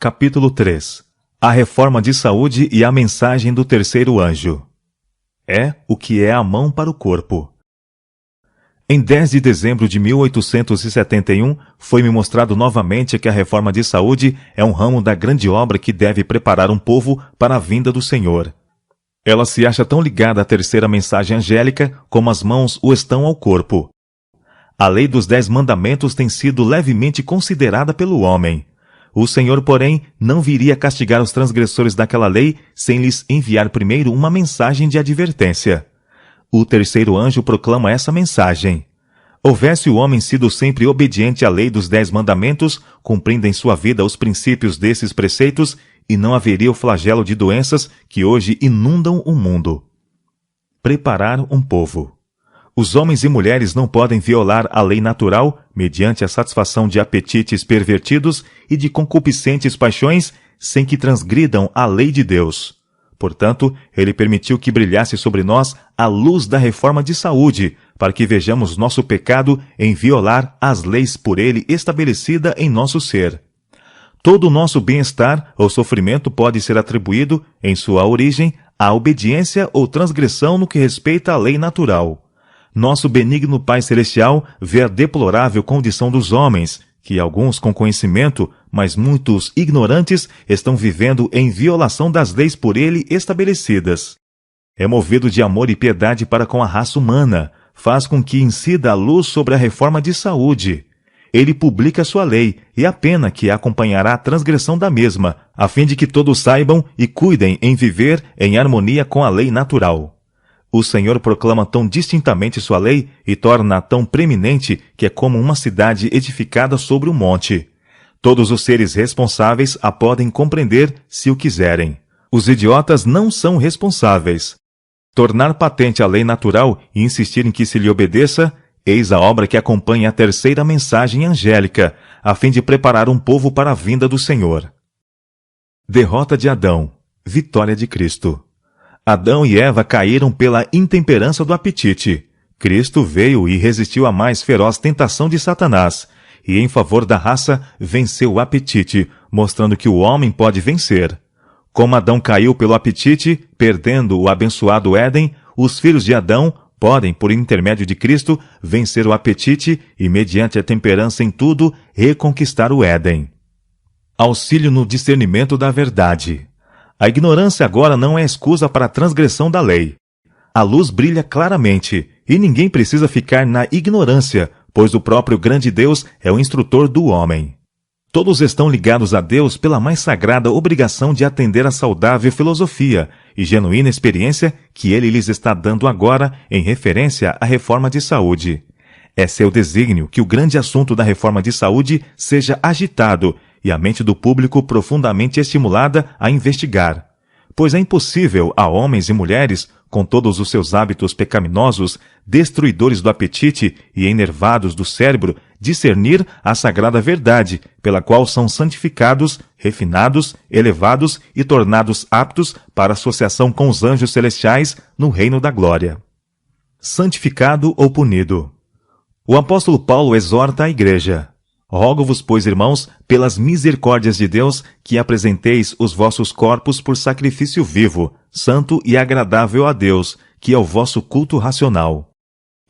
Capítulo 3. A reforma de saúde e a mensagem do terceiro anjo. É o que é a mão para o corpo. Em 10 de dezembro de 1871, foi-me mostrado novamente que a reforma de saúde é um ramo da grande obra que deve preparar um povo para a vinda do Senhor. Ela se acha tão ligada à terceira mensagem angélica como as mãos o estão ao corpo. A lei dos 10 mandamentos tem sido levemente considerada pelo homem. O Senhor, porém, não viria castigar os transgressores daquela lei sem lhes enviar primeiro uma mensagem de advertência. O terceiro anjo proclama essa mensagem. Houvesse o homem sido sempre obediente à lei dos 10 mandamentos, cumprindo em sua vida os princípios desses preceitos, e não haveria o flagelo de doenças que hoje inundam o mundo. Preparar um povo. Os homens e mulheres não podem violar a lei natural mediante a satisfação de apetites pervertidos e de concupiscentes paixões sem que transgridam a lei de Deus. Portanto, ele permitiu que brilhasse sobre nós a luz da reforma de saúde, para que vejamos nosso pecado em violar as leis por ele estabelecida em nosso ser. Todo o nosso bem-estar ou sofrimento pode ser atribuído, em sua origem, à obediência ou transgressão no que respeita à lei natural. Nosso benigno Pai Celestial vê a deplorável condição dos homens, que alguns com conhecimento, mas muitos ignorantes, estão vivendo em violação das leis por ele estabelecidas. É movido de amor e piedade para com a raça humana, faz com que incida a luz sobre a reforma de saúde. Ele publica sua lei, e a pena que acompanhará a transgressão da mesma, a fim de que todos saibam e cuidem em viver em harmonia com a lei natural. O Senhor proclama tão distintamente sua lei e torna-a tão preeminente que é como uma cidade edificada sobre um monte. Todos os seres responsáveis a podem compreender se o quiserem. Os idiotas não são responsáveis. Tornar patente a lei natural e insistir em que se lhe obedeça, eis a obra que acompanha a terceira mensagem angélica, a fim de preparar um povo para a vinda do Senhor. Derrota de Adão. Vitória de Cristo. Adão e Eva caíram pela intemperança do apetite. Cristo veio e resistiu à mais feroz tentação de Satanás, e em favor da raça venceu o apetite, mostrando que o homem pode vencer. Como Adão caiu pelo apetite, perdendo o abençoado Éden, os filhos de Adão podem, por intermédio de Cristo, vencer o apetite e, mediante a temperança em tudo, reconquistar o Éden. Auxílio no discernimento da verdade. A ignorância agora não é excusa para a transgressão da lei. A luz brilha claramente, e ninguém precisa ficar na ignorância, pois o próprio grande Deus é o instrutor do homem. Todos estão ligados a Deus pela mais sagrada obrigação de atender à saudável filosofia e genuína experiência que Ele lhes está dando agora em referência à reforma de saúde. É seu desígnio que o grande assunto da reforma de saúde seja agitado e a mente do público profundamente estimulada a investigar. Pois é impossível a homens e mulheres, com todos os seus hábitos pecaminosos, destruidores do apetite e enervados do cérebro, discernir a sagrada verdade, pela qual são santificados, refinados, elevados e tornados aptos para associação com os anjos celestiais no reino da glória. Santificado ou punido. O apóstolo Paulo exorta a igreja: Rogo-vos, pois, irmãos, pelas misericórdias de Deus, que apresenteis os vossos corpos por sacrifício vivo, santo e agradável a Deus, que é o vosso culto racional.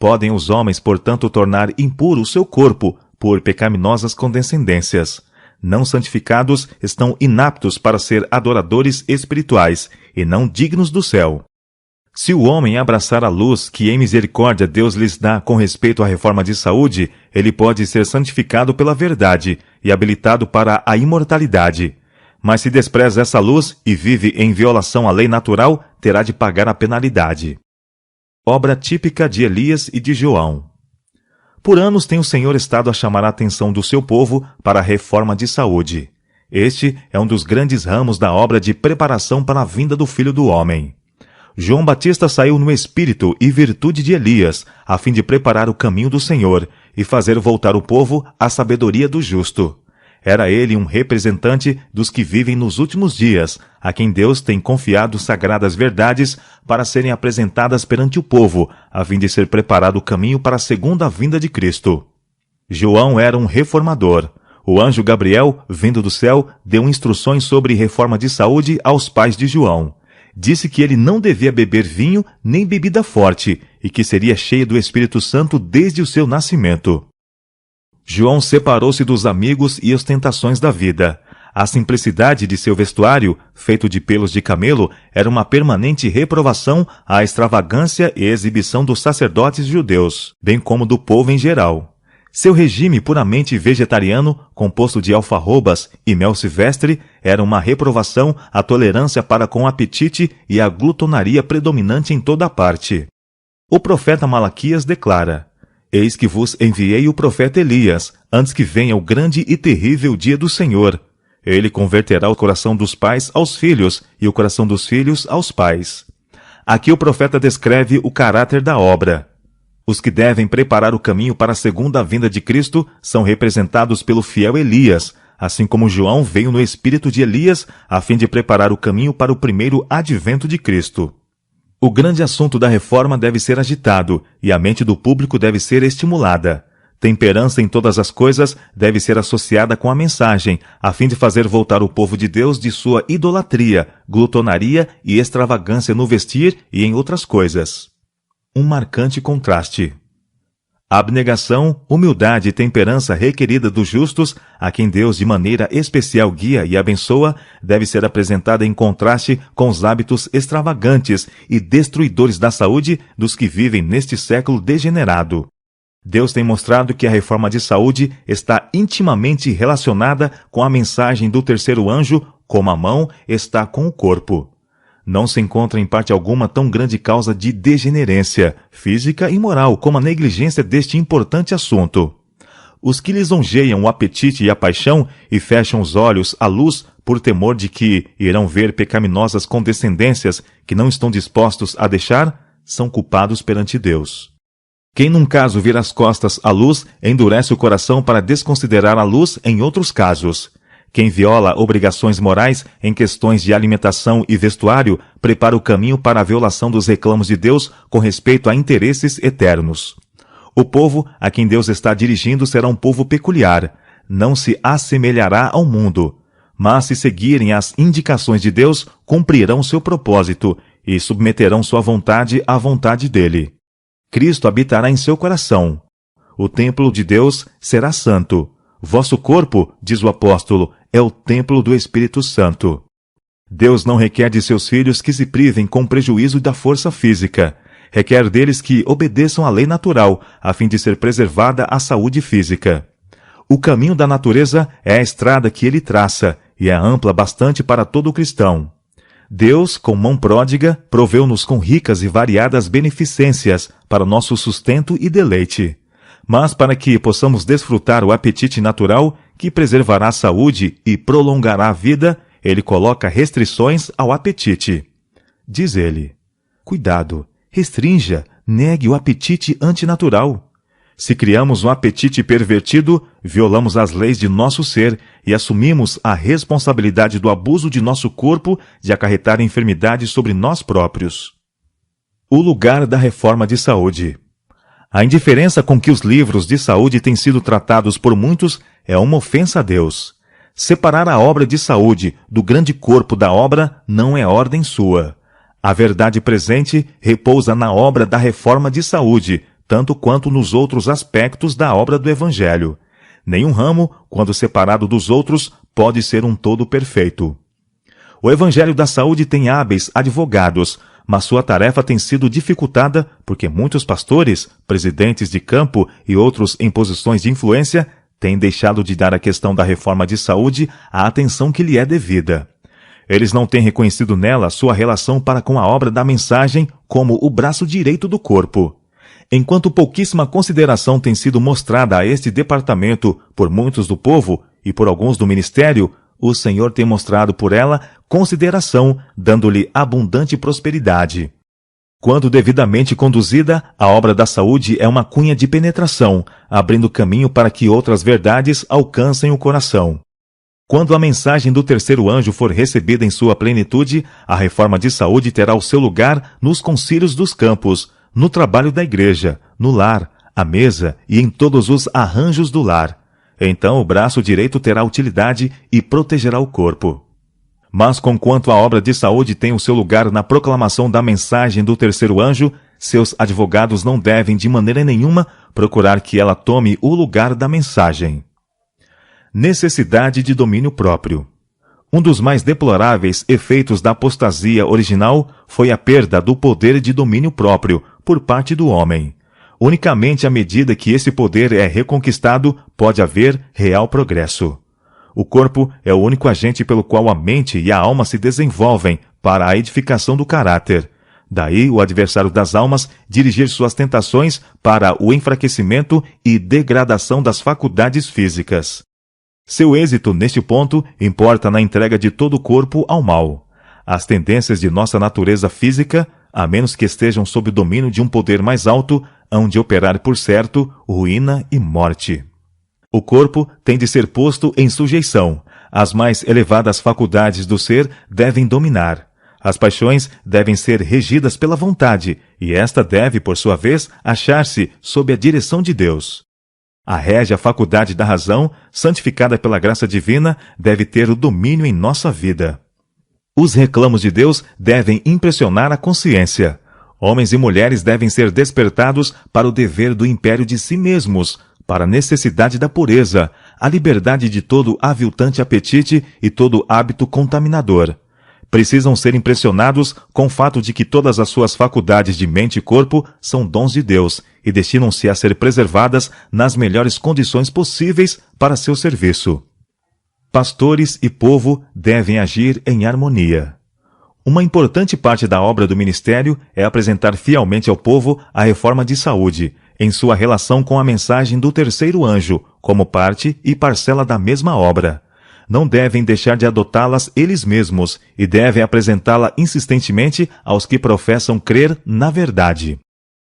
Podem os homens, portanto, tornar impuro o seu corpo por pecaminosas condescendências. Não santificados estão inaptos para ser adoradores espirituais e não dignos do céu. Se o homem abraçar a luz que em misericórdia Deus lhes dá com respeito à reforma de saúde, ele pode ser santificado pela verdade e habilitado para a imortalidade. Mas se despreza essa luz e vive em violação à lei natural, terá de pagar a penalidade. Obra típica de Elias e de João. Por anos tem o Senhor estado a chamar a atenção do seu povo para a reforma de saúde. Este é um dos grandes ramos da obra de preparação para a vinda do Filho do Homem. João Batista saiu no espírito e virtude de Elias, a fim de preparar o caminho do Senhor e fazer voltar o povo à sabedoria do justo. Era ele um representante dos que vivem nos últimos dias, a quem Deus tem confiado sagradas verdades para serem apresentadas perante o povo, a fim de ser preparado o caminho para a segunda vinda de Cristo. João era um reformador. O anjo Gabriel, vindo do céu, deu instruções sobre reforma de saúde aos pais de João. Disse que ele não devia beber vinho nem bebida forte e que seria cheio do Espírito Santo desde o seu nascimento. João separou-se dos amigos e ostentações da vida. A simplicidade de seu vestuário, feito de pelos de camelo, era uma permanente reprovação à extravagância e exibição dos sacerdotes judeus, bem como do povo em geral. Seu regime puramente vegetariano, composto de alfarrobas e mel silvestre, era uma reprovação à tolerância para com o apetite e à glutonaria predominante em toda parte. O profeta Malaquias declara: Eis que vos enviei o profeta Elias, antes que venha o grande e terrível dia do Senhor. Ele converterá o coração dos pais aos filhos e o coração dos filhos aos pais. Aqui o profeta descreve o caráter da obra. Os que devem preparar o caminho para a segunda vinda de Cristo são representados pelo fiel Elias, assim como João veio no espírito de Elias a fim de preparar o caminho para o primeiro advento de Cristo. O grande assunto da reforma deve ser agitado e a mente do público deve ser estimulada. Temperança em todas as coisas deve ser associada com a mensagem, a fim de fazer voltar o povo de Deus de sua idolatria, glutonaria e extravagância no vestir e em outras coisas. Um marcante contraste. A abnegação, humildade e temperança requerida dos justos, a quem Deus de maneira especial guia e abençoa, deve ser apresentada em contraste com os hábitos extravagantes e destruidores da saúde dos que vivem neste século degenerado. Deus tem mostrado que a reforma de saúde está intimamente relacionada com a mensagem do terceiro anjo, como a mão está com o corpo. Não se encontra em parte alguma tão grande causa de degenerência física e moral como a negligência deste importante assunto. Os que lisonjeiam o apetite e a paixão e fecham os olhos à luz por temor de que irão ver pecaminosas condescendências que não estão dispostos a deixar, são culpados perante Deus. Quem num caso vira as costas à luz, endurece o coração para desconsiderar a luz em outros casos. Quem viola obrigações morais em questões de alimentação e vestuário, prepara o caminho para a violação dos reclamos de Deus com respeito a interesses eternos. O povo a quem Deus está dirigindo será um povo peculiar, não se assemelhará ao mundo, mas se seguirem as indicações de Deus, cumprirão seu propósito e submeterão sua vontade à vontade dele. Cristo habitará em seu coração. O templo de Deus será santo. Vosso corpo, diz o apóstolo, é o templo do Espírito Santo. Deus não requer de seus filhos que se privem com prejuízo da força física. Requer deles que obedeçam à lei natural, a fim de ser preservada a saúde física. O caminho da natureza é a estrada que ele traça, e é ampla bastante para todo cristão. Deus, com mão pródiga, proveu-nos com ricas e variadas beneficências para nosso sustento e deleite. Mas para que possamos desfrutar o apetite natural, que preservará a saúde e prolongará a vida, ele coloca restrições ao apetite. Diz ele: cuidado, restrinja, negue o apetite antinatural. Se criamos um apetite pervertido, violamos as leis de nosso ser e assumimos a responsabilidade do abuso de nosso corpo de acarretar enfermidade sobre nós próprios. O lugar da reforma de saúde. A indiferença com que os livros de saúde têm sido tratados por muitos é uma ofensa a Deus. Separar a obra de saúde do grande corpo da obra não é ordem sua. A verdade presente repousa na obra da reforma de saúde, tanto quanto nos outros aspectos da obra do Evangelho. Nenhum ramo, quando separado dos outros, pode ser um todo perfeito. O Evangelho da Saúde tem hábeis advogados, mas sua tarefa tem sido dificultada porque muitos pastores, presidentes de campo e outros em posições de influência têm deixado de dar à questão da reforma de saúde a atenção que lhe é devida. Eles não têm reconhecido nela sua relação para com a obra da mensagem como o braço direito do corpo. Enquanto pouquíssima consideração tem sido mostrada a este departamento por muitos do povo e por alguns do ministério, o Senhor tem mostrado por ela consideração, dando-lhe abundante prosperidade. Quando devidamente conduzida, a obra da saúde é uma cunha de penetração, abrindo caminho para que outras verdades alcancem o coração. Quando a mensagem do terceiro anjo for recebida em sua plenitude, a reforma de saúde terá o seu lugar nos concílios dos campos, no trabalho da igreja, no lar, à mesa e em todos os arranjos do lar. Então o braço direito terá utilidade e protegerá o corpo. Mas conquanto a obra de saúde tem o seu lugar na proclamação da mensagem do terceiro anjo, seus advogados não devem de maneira nenhuma procurar que ela tome o lugar da mensagem. Necessidade de domínio próprio. Um dos mais deploráveis efeitos da apostasia original foi a perda do poder de domínio próprio por parte do homem. Unicamente à medida que esse poder é reconquistado, pode haver real progresso. O corpo é o único agente pelo qual a mente e a alma se desenvolvem para a edificação do caráter. Daí o adversário das almas dirigir suas tentações para o enfraquecimento e degradação das faculdades físicas. Seu êxito neste ponto importa na entrega de todo o corpo ao mal. As tendências de nossa natureza física, a menos que estejam sob o domínio de um poder mais alto, hão de operar por certo ruína e morte. O corpo tem de ser posto em sujeição. As mais elevadas faculdades do ser devem dominar. As paixões devem ser regidas pela vontade, e esta deve, por sua vez, achar-se sob a direção de Deus. A régia faculdade da razão, santificada pela graça divina, deve ter o domínio em nossa vida. Os reclamos de Deus devem impressionar a consciência. Homens e mulheres devem ser despertados para o dever do império de si mesmos, para a necessidade da pureza, a liberdade de todo aviltante apetite e todo hábito contaminador. Precisam ser impressionados com o fato de que todas as suas faculdades de mente e corpo são dons de Deus e destinam-se a ser preservadas nas melhores condições possíveis para seu serviço. Pastores e povo devem agir em harmonia. Uma importante parte da obra do ministério é apresentar fielmente ao povo a reforma de saúde, em sua relação com a mensagem do terceiro anjo, como parte e parcela da mesma obra. Não devem deixar de adotá-las eles mesmos e devem apresentá-la insistentemente aos que professam crer na verdade.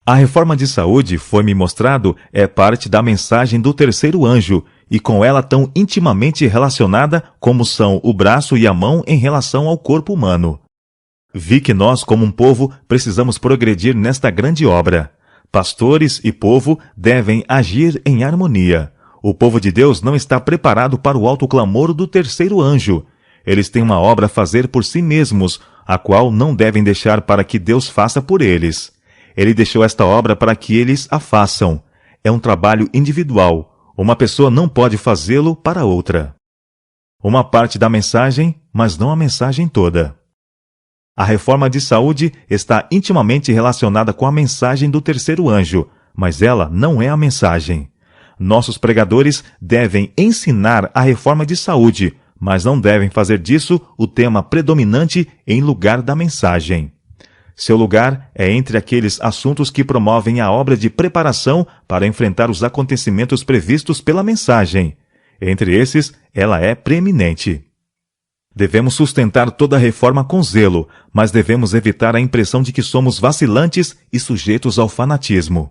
A reforma de saúde, foi-me mostrado, é parte da mensagem do terceiro anjo, e com ela tão intimamente relacionada como são o braço e a mão em relação ao corpo humano. Vi que nós, como um povo, precisamos progredir nesta grande obra. Pastores e povo devem agir em harmonia. O povo de Deus não está preparado para o alto clamor do terceiro anjo. Eles têm uma obra a fazer por si mesmos, a qual não devem deixar para que Deus faça por eles. Ele deixou esta obra para que eles a façam. É um trabalho individual. Uma pessoa não pode fazê-lo para outra. Uma parte da mensagem, mas não a mensagem toda. A reforma de saúde está intimamente relacionada com a mensagem do terceiro anjo, mas ela não é a mensagem. Nossos pregadores devem ensinar a reforma de saúde, mas não devem fazer disso o tema predominante em lugar da mensagem. Seu lugar é entre aqueles assuntos que promovem a obra de preparação para enfrentar os acontecimentos previstos pela mensagem. Entre esses, ela é preeminente. Devemos sustentar toda a reforma com zelo, mas devemos evitar a impressão de que somos vacilantes e sujeitos ao fanatismo.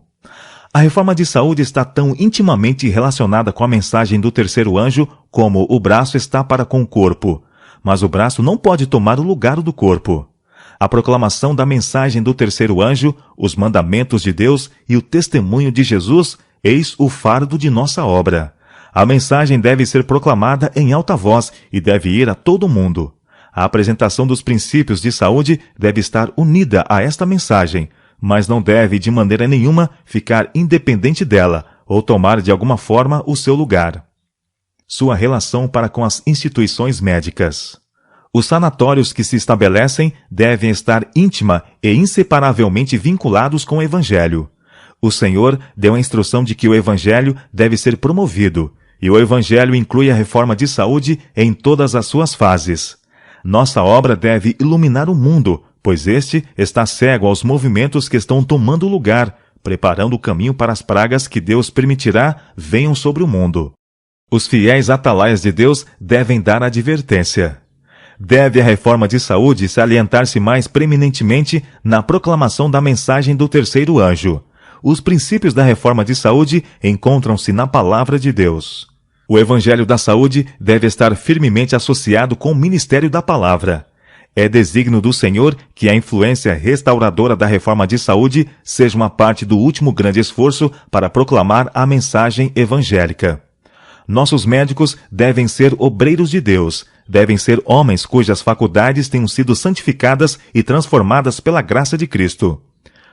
A reforma de saúde está tão intimamente relacionada com a mensagem do terceiro anjo como o braço está para com o corpo, mas o braço não pode tomar o lugar do corpo. A proclamação da mensagem do terceiro anjo, os mandamentos de Deus e o testemunho de Jesus, eis o fardo de nossa obra. A mensagem deve ser proclamada em alta voz e deve ir a todo mundo. A apresentação dos princípios de saúde deve estar unida a esta mensagem, mas não deve de maneira nenhuma ficar independente dela ou tomar de alguma forma o seu lugar. Sua relação para com as instituições médicas. Os sanatórios que se estabelecem devem estar íntima e inseparavelmente vinculados com o Evangelho. O Senhor deu a instrução de que o Evangelho deve ser promovido, e o Evangelho inclui a reforma de saúde em todas as suas fases. Nossa obra deve iluminar o mundo, pois este está cego aos movimentos que estão tomando lugar, preparando o caminho para as pragas que Deus permitirá venham sobre o mundo. Os fiéis atalaias de Deus devem dar advertência. Deve a reforma de saúde salientar-se mais preeminentemente na proclamação da mensagem do terceiro anjo. Os princípios da reforma de saúde encontram-se na palavra de Deus. O Evangelho da saúde deve estar firmemente associado com o ministério da palavra. É desígnio do Senhor que a influência restauradora da reforma de saúde seja uma parte do último grande esforço para proclamar a mensagem evangélica. Nossos médicos devem ser obreiros de Deus, devem ser homens cujas faculdades tenham sido santificadas e transformadas pela graça de Cristo.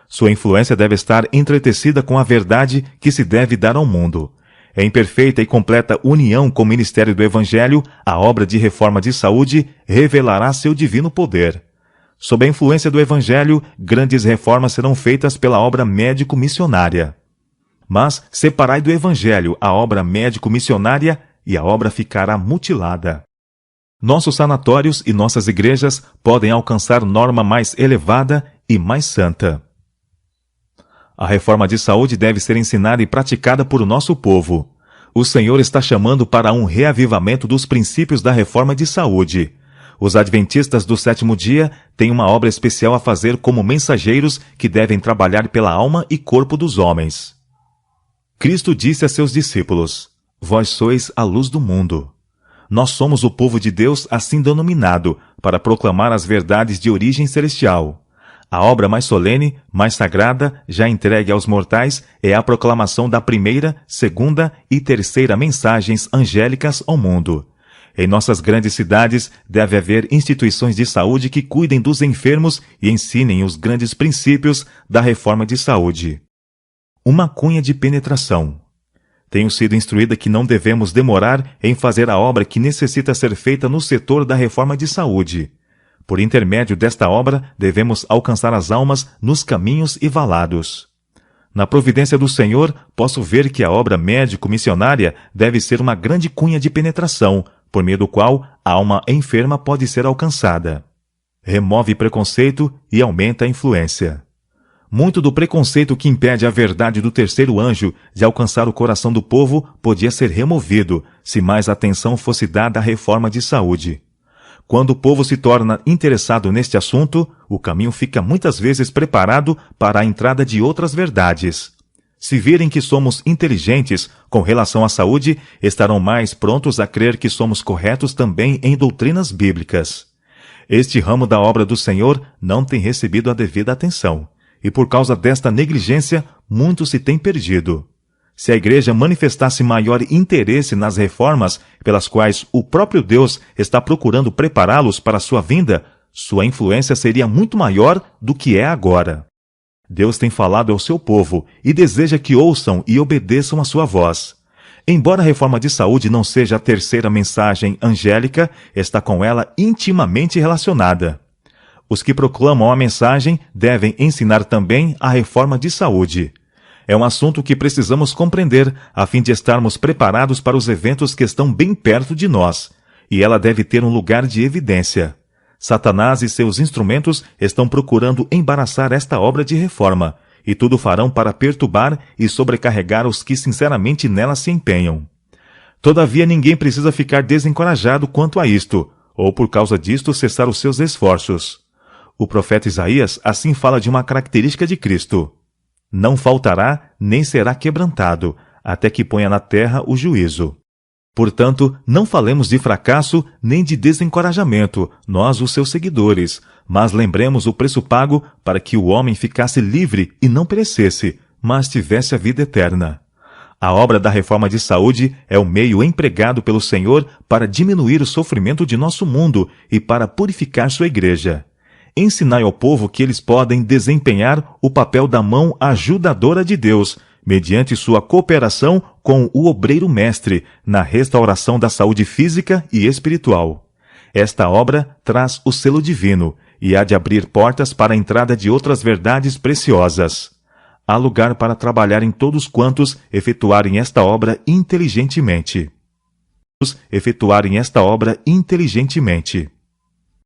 Sua influência deve estar entretecida com a verdade que se deve dar ao mundo. Em perfeita e completa união com o ministério do Evangelho, a obra de reforma de saúde revelará seu divino poder. Sob a influência do Evangelho, grandes reformas serão feitas pela obra médico-missionária. Mas separai do Evangelho a obra médico-missionária e a obra ficará mutilada. Nossos sanatórios e nossas igrejas podem alcançar norma mais elevada e mais santa. A reforma de saúde deve ser ensinada e praticada por nosso povo. O Senhor está chamando para um reavivamento dos princípios da reforma de saúde. Os adventistas do sétimo dia têm uma obra especial a fazer como mensageiros que devem trabalhar pela alma e corpo dos homens. Cristo disse a seus discípulos: Vós sois a luz do mundo. Nós somos o povo de Deus assim denominado, para proclamar as verdades de origem celestial. A obra mais solene, mais sagrada, já entregue aos mortais, é a proclamação da primeira, segunda e terceira mensagens angélicas ao mundo. Em nossas grandes cidades, deve haver instituições de saúde que cuidem dos enfermos e ensinem os grandes princípios da reforma de saúde. Uma cunha de penetração. Tenho sido instruída que não devemos demorar em fazer a obra que necessita ser feita no setor da reforma de saúde. Por intermédio desta obra, devemos alcançar as almas nos caminhos e valados. Na providência do Senhor, posso ver que a obra médico-missionária deve ser uma grande cunha de penetração, por meio do qual a alma enferma pode ser alcançada. Remove preconceito e aumenta a influência. Muito do preconceito que impede a verdade do terceiro anjo de alcançar o coração do povo podia ser removido, se mais atenção fosse dada à reforma de saúde. Quando o povo se torna interessado neste assunto, o caminho fica muitas vezes preparado para a entrada de outras verdades. Se virem que somos inteligentes com relação à saúde, estarão mais prontos a crer que somos corretos também em doutrinas bíblicas. Este ramo da obra do Senhor não tem recebido a devida atenção, e por causa desta negligência, muito se tem perdido. Se a Igreja manifestasse maior interesse nas reformas pelas quais o próprio Deus está procurando prepará-los para a sua vinda, sua influência seria muito maior do que é agora. Deus tem falado ao seu povo e deseja que ouçam e obedeçam a sua voz. Embora a reforma de saúde não seja a terceira mensagem angélica, está com ela intimamente relacionada. Os que proclamam a mensagem devem ensinar também a reforma de saúde. É um assunto que precisamos compreender, a fim de estarmos preparados para os eventos que estão bem perto de nós, e ela deve ter um lugar de evidência. Satanás e seus instrumentos estão procurando embaraçar esta obra de reforma, e tudo farão para perturbar e sobrecarregar os que sinceramente nela se empenham. Todavia ninguém precisa ficar desencorajado quanto a isto, ou por causa disto cessar os seus esforços. O profeta Isaías assim fala de uma característica de Cristo: não faltará nem será quebrantado, até que ponha na terra o juízo. Portanto, não falemos de fracasso nem de desencorajamento, nós os seus seguidores, mas lembremos o preço pago para que o homem ficasse livre e não perecesse, mas tivesse a vida eterna. A obra da reforma de saúde é o meio empregado pelo Senhor para diminuir o sofrimento de nosso mundo e para purificar sua igreja. Ensinai ao povo que eles podem desempenhar o papel da mão ajudadora de Deus, mediante sua cooperação com o obreiro mestre, na restauração da saúde física e espiritual. Esta obra traz o selo divino e há de abrir portas para a entrada de outras verdades preciosas. Há lugar para trabalhar em todos quantos efetuarem esta obra inteligentemente.